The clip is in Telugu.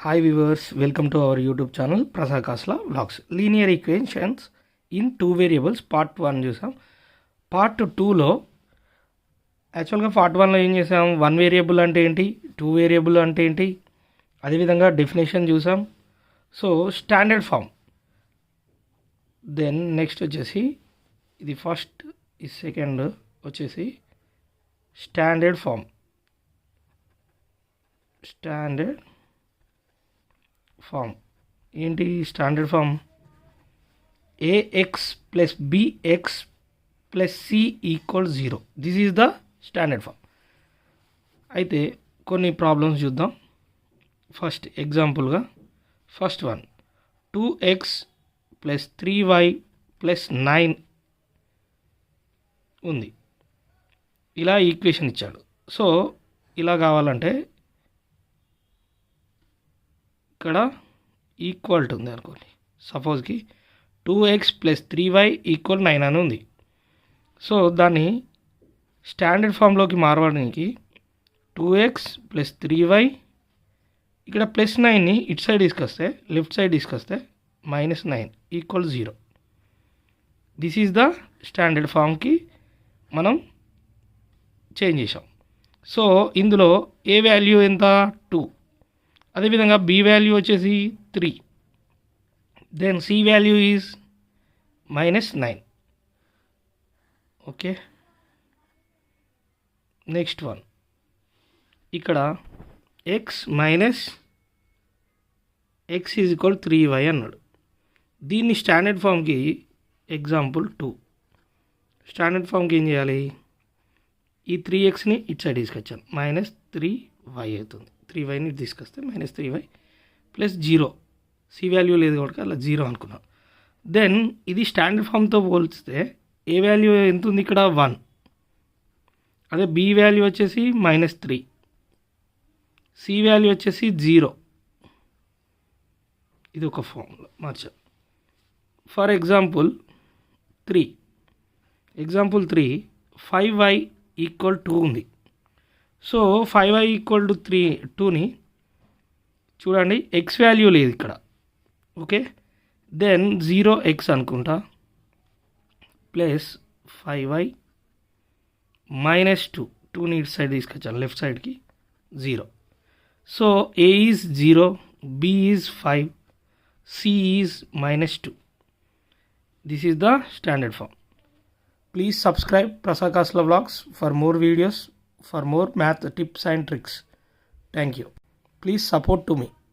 Hi viewers, welcome to our YouTube channel Prasad Kasla Vlogs. Linear equations in two variables part 1 చూసాం. పార్ట్ 2లో యాక్చువల్గా పార్ట్ 1లో ఏం చేసాం, వన్ వేరియబుల్ అంటే ఏంటి, టూ వేరియబుల్ అంటే ఏంటి, అదేవిధంగా డెఫినేషన్ చూసాం. So standard form, then next వచ్చేసి ఇది ఫస్ట్, ఈ సెకండ్ వచ్చేసి స్టాండర్డ్ ఫామ్. స్టాండర్డ్ ఫామ్ ఏంటి? Standard form ax plus bx plus c equal 0. This is the standard form. అయితే కొన్ని ప్రాబ్లమ్స్ చూద్దాం. ఫస్ట్ ఎగ్జాంపుల్గా first one, 2x plus 3y plus 9 ఉంది. ఇలా ఈక్వేషన్ ఇచ్చాడు. సో ఇలా కావాలంటే ఇక్కడ ఈక్వల్ ఉంది అనుకోండి. సపోజ్కి 2x ప్లస్ 3y ఈక్వల్ 9 అని ఉంది. సో దాన్ని స్టాండర్డ్ ఫామ్లోకి మారడానికి 2x ప్లస్ 3y ఇక్కడ ప్లస్ 9ని ఇటు సైడ్ తీసుకొస్తే, లెఫ్ట్ సైడ్ తీసుకొస్తే -9 equal 0. This is the standard ఫామ్కి మనం చేంజ్ చేసాం. సో ఇందులో ఏ వాల్యూ ఎంత? 2. అదేవిధంగా బి వాల్యూ వచ్చేసి 3, then c value is -9. Okay, next one, ఇక్కడ x minus x is equal 3y అన్నాడు. దీన్ని స్టాండర్డ్ ఫామ్కి ఎగ్జాంపుల్ 2. స్టాండర్డ్ ఫామ్కి ఏం చేయాలి? ఈ 3xని ఇటు సైడ్ తీసుకొచ్చాను, -3y అవుతుంది. 3yని తీసుకొస్తే -3y ప్లస్ 0. సి వాల్యూ లేదు కాబట్టి అలా 0 అనుకున్నాం. దెన్ ఇది స్టాండర్డ్ ఫామ్తో పోల్చితే ఏ వాల్యూ ఎంత ఉంది ఇక్కడ? 1. అదే బి వాల్యూ వచ్చేసి -3, సి వాల్యూ వచ్చేసి 0. ఇది ఒక ఫామ్లో మార్చాం. ఫర్ ఎగ్జాంపుల్ 3, 5y ఈక్వల్ 2 ఉంది. సో 5y ఈక్వల్ టు 2ని చూడండి, ఎక్స్ వాల్యూ లేదు ఇక్కడ. ఓకే, దెన్ 0x అనుకుంటా, ప్లస్ 5y -2, 2ని ఇటు సైడ్ తీసుకొచ్చాను లెఫ్ట్ సైడ్కి, 0. So a is 0, b is 5, c is -2. This is the standard form. Please subscribe Prasad Kasla Vlogs for more videos, for more math tips and tricks. Thank you. Please support to me.